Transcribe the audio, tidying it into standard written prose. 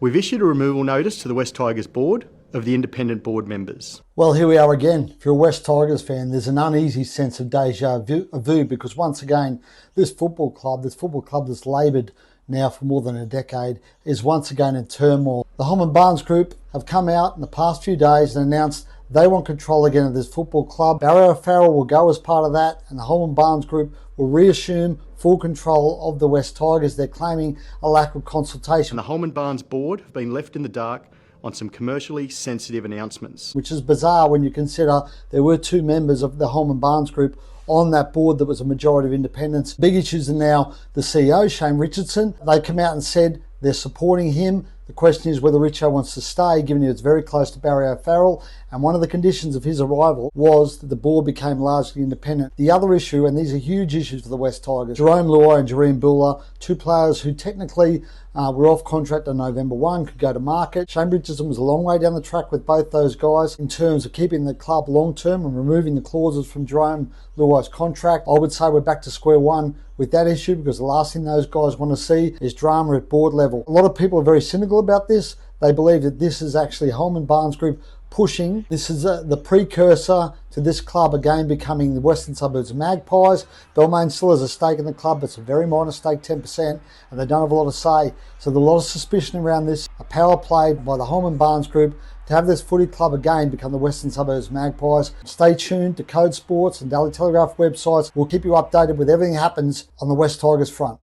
We've issued a removal notice to the West Tigers board of the independent board members. Well, here we are again. If you're a West Tigers fan, there's an uneasy sense of déjà vu because once again, this football club that's laboured now for more than a decade, is once again in turmoil. The Holman Barnes Group have come out in the past few days and announced they want control again of this football club. Barry O'Farrell will go as part of that, and the Holman Barnes Group will reassume full control of the West Tigers. They're claiming a lack of consultation. And the Holman Barnes board have been left in the dark on some commercially sensitive announcements. Which is bizarre when you consider there were two members of the Holman Barnes Group on that board that was a majority of independents. Big issues are now the CEO, Shane Richardson. They come out and said they're supporting him. The question is whether Richo wants to stay, given it's very close to Barry O'Farrell. And one of the conditions of his arrival was that the board became largely independent. The other issue, and these are huge issues for the West Tigers, Jarome Luai and Jarome Bula, two players who technically were off contract on November 1, could go to market. Shane Richardson was a long way down the track with both those guys in terms of keeping the club long term and removing the clauses from Jarome Luai's contract. I would say we're back to square one with that issue, because the last thing those guys want to see is drama at board level. A lot of people are very cynical about this. They believe that this is actually Holman Barnes Group pushing. This is the precursor to this club again becoming the Western Suburbs Magpies. Balmain still has a stake in the club, but it's a very minor stake, 10%, and they don't have a lot to say. So there's a lot of suspicion around this. A power play by the Holman Barnes Group to have this footy club again become the Western Suburbs Magpies. Stay tuned to Code Sports and Daily Telegraph websites. We'll keep you updated with everything that happens on the West Tigers front.